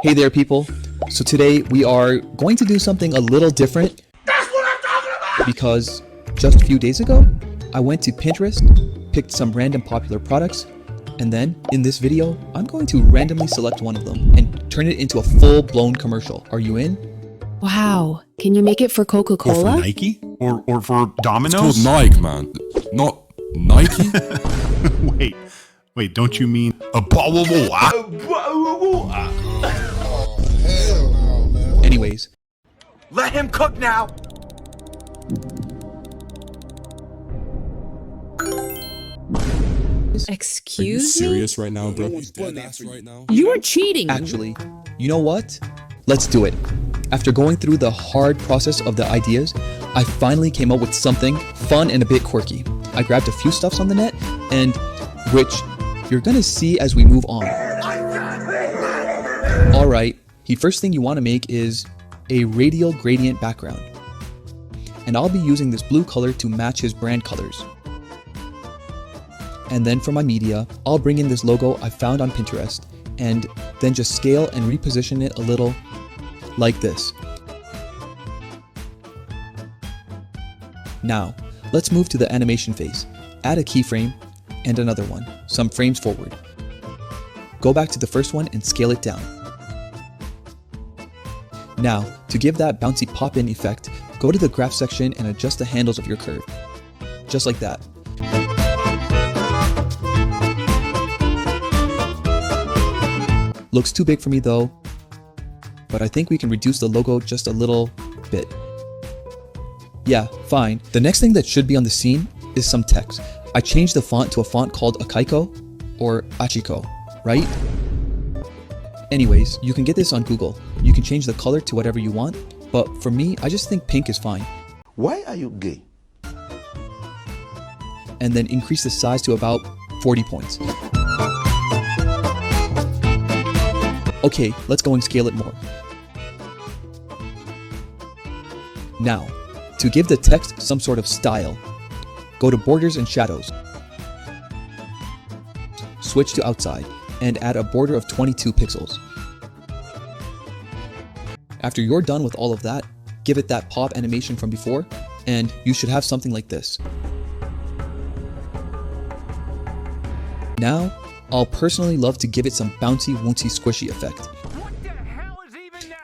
Hey there, people. So today we are going to do something a little different. That's what I'm talking about! Because just a few days ago, I went to Pinterest, picked some random popular products, and then in this video, I'm going to randomly select one of them and turn it into a full-blown commercial. Are you in? Wow. Can you make it for Or Coca-Cola? for Nike? Or for Domino's? It's called Nike, man. Not Nike. Wait, don't you mean a bottle of water? Anyways, Let him cook now! Are you Excuse me? serious right now, bro? You are cheating. actually, you know what? Let's do it. After going through the hard process of the ideas, I finally came up with something fun and a bit quirky. I grabbed a few stuffs on the net, and which you're gonna see as we move on. Alright, the first thing you want to make is a radial gradient background. And I'll be using this blue color to match his brand colors. And then for my media, I'll bring in this logo I found on Pinterest and then just scale and reposition it a little like this. Now, let's move to the animation phase. Add a keyframe and another one, some frames forward. Go back to the first one and scale it down. Now, to give that bouncy pop-in effect, go to the graph section and adjust the handles of your curve. Just like that. Looks too big for me though, but I think we can reduce the logo just a little bit. Yeah, fine. The next thing that should be on the scene is some text. I changed the font to a font called Akaiko or Achiko, right? Anyways, you can get this on Google. You can change the color to whatever you want, but for me, I just think pink is fine. Why are you gay? And then increase the size to about 40 points. Okay, let's go and scale it more. Now, to give the text some sort of style, go to borders and shadows. Switch to outside and add a border of 22 pixels. After you're done with all of that, give it that pop animation from before, and you should have something like this. Now, I'll personally love to give it some bouncy, woncy, squishy effect.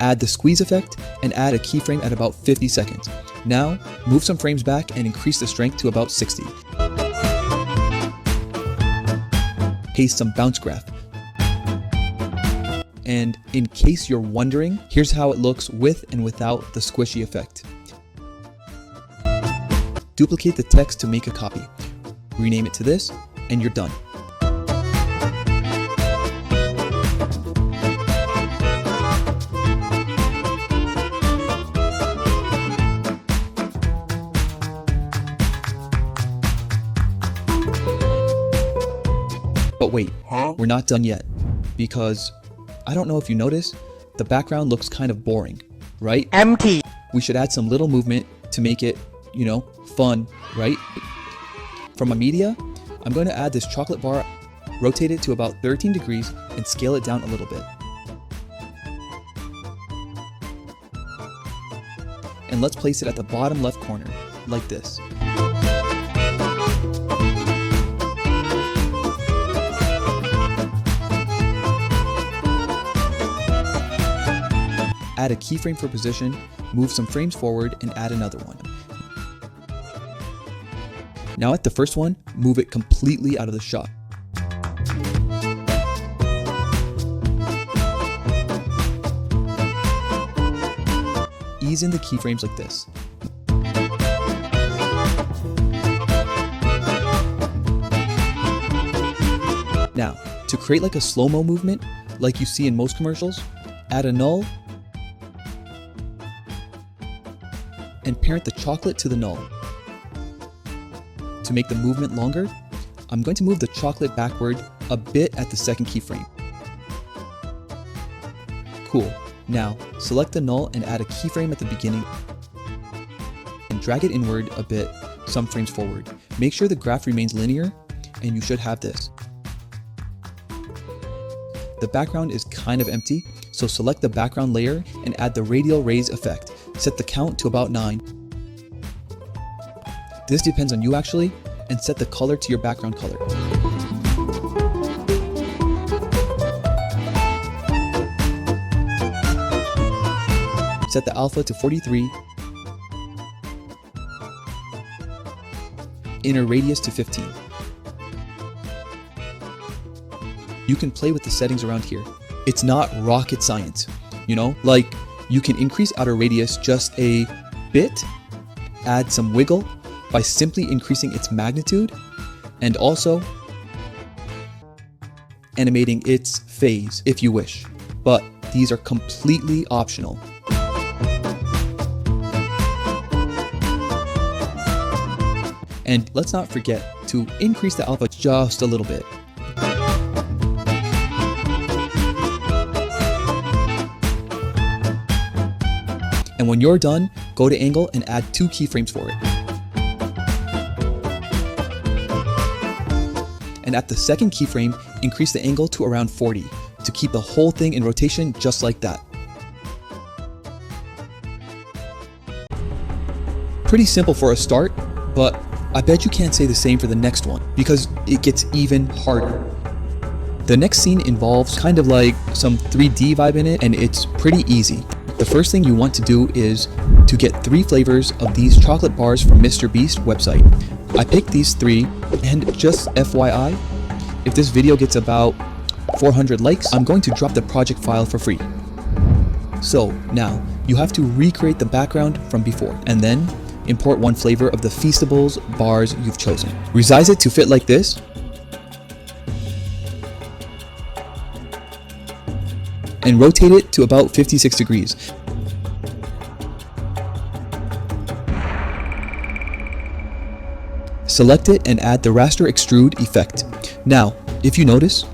Add the squeeze effect and add a keyframe at about 50 seconds. Now, move some frames back and increase the strength to about 60. Paste some bounce graph. And in case you're wondering, here's how it looks with and without the squishy effect. Duplicate the text to make a copy. Rename it to this, and you're done. But wait, we're not done yet, because I don't know if you notice, the background looks kind of boring, right? Empty. We should add some little movement to make it, fun, right? For my media, I'm going to add this chocolate bar, rotate it to about 13 degrees, and scale it down a little bit. And let's place it at the bottom left corner, like this. Add a keyframe for position, move some frames forward, and add another one. Now at the first one, move it completely out of the shot. Ease in the keyframes like this. Now, to create like a slow-mo movement, like you see in most commercials, add a null and parent the chocolate to the null. To make the movement longer, I'm going to move the chocolate backward a bit at the second keyframe. Cool. Now, select the null and add a keyframe at the beginning and drag it inward a bit, some frames forward. Make sure the graph remains linear, and you should have this. The background is kind of empty, So select the background layer and add the radial raise effect. Set the count to about 9. This depends on you actually, and set the color to your background color. Set the alpha to 43, inner radius to 15. You can play with the settings around here. It's not rocket science, you know? Like, you can increase outer radius just a bit, add some wiggle by simply increasing its magnitude, and also animating its phase if you wish. But these are completely optional. And let's not forget to increase the alpha just a little bit. And when you're done, go to angle and add 2 keyframes for it. And at the second keyframe, increase the angle to around 40 to keep the whole thing in rotation just like that. Pretty simple for a start, but I bet you can't say the same for the next one because it gets even harder. The next scene involves kind of like some 3D vibe in it, and it's pretty easy. The first thing you want to do is to get 3 flavors of these chocolate bars from Mr. Beast website. I picked these 3, and just FYI, if this video gets about 400 likes, I'm going to drop the project file for free. So now, you have to recreate the background from before, and then import 1 flavor of the feastables bars you've chosen. Resize it to fit like this, and rotate it to about 56 degrees. Select it and add the raster extrude effect. Now, if you notice,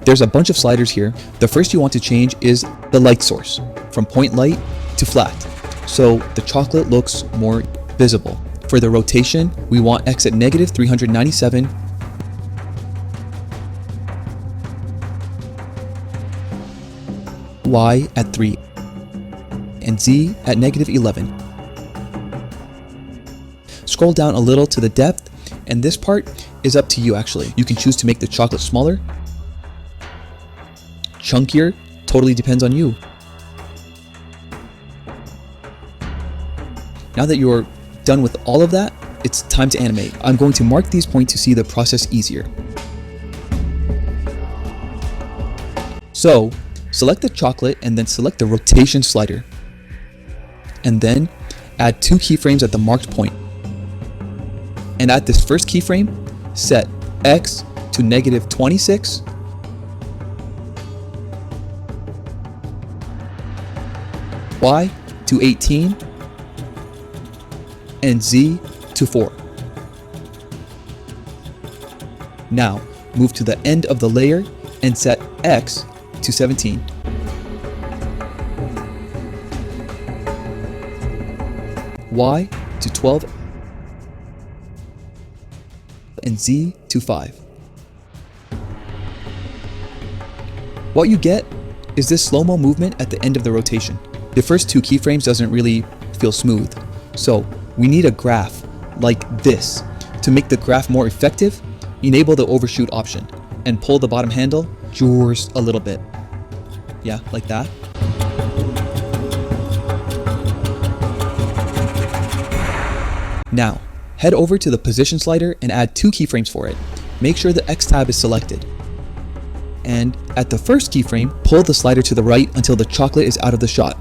there's a bunch of sliders here. The first you want to change is the light source, from point light to flat, so the chocolate looks more visible. For the rotation, we want X at negative 397, Y at 3, and Z at negative 11. Scroll down a little to the depth, and this part is up to you actually. You can choose to make the chocolate smaller, chunkier, totally depends on you. Now that you're done with all of that, it's time to animate. I'm going to mark these points to see the process easier. So, select the chocolate and then select the rotation slider. And then add 2 keyframes at the marked point. And at this first keyframe, set X to negative 26, Y to 18, and Z to 4. Now, move to the end of the layer and set X to 17. Y to 12, and Z to 5. What you get is this slow-mo movement at the end of the rotation. The first 2 keyframes doesn't really feel smooth, so we need a graph like this. To make the graph more effective, enable the overshoot option and pull the bottom handle just a little bit. Yeah, like that. Now, head over to the position slider and add 2 keyframes for it. Make sure the X tab is selected. And at the first keyframe, pull the slider to the right until the chocolate is out of the shot.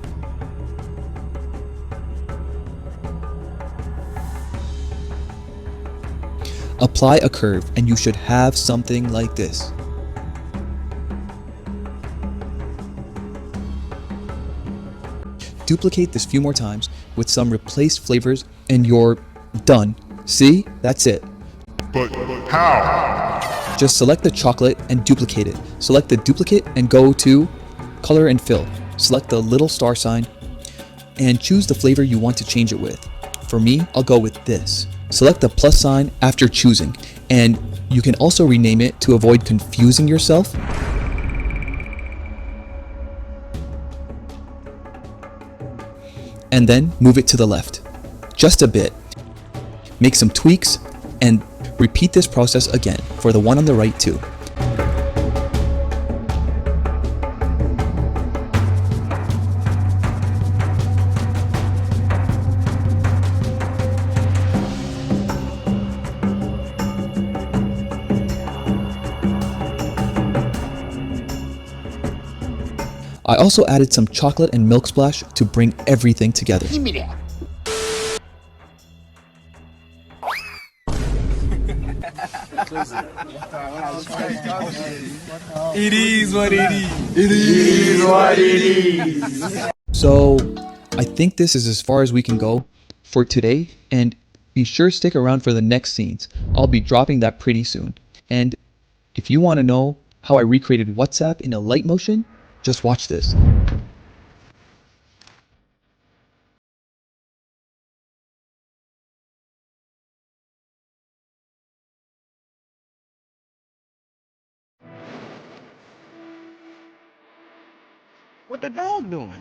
Apply a curve and you should have something like this. Duplicate this few more times with some replaced flavors and you're done. See? That's it. But how? Just select the chocolate and duplicate it. Select the duplicate and go to Color and Fill. Select the little star sign and choose the flavor you want to change it with. For me, I'll go with this. Select the plus sign after choosing, and you can also rename it to avoid confusing yourself. and then move it to the left. Just a bit. Make some tweaks and repeat this process again for the one on the right too. I also added some chocolate and milk splash to bring everything together. Give me that. It is what it is. It is what it is. So I think this is as far as we can go for today, and be sure to stick around for the next scenes. I'll be dropping that pretty soon. And if you want to know how I recreated WhatsApp in Alight motion, just watch this. What the dog doing?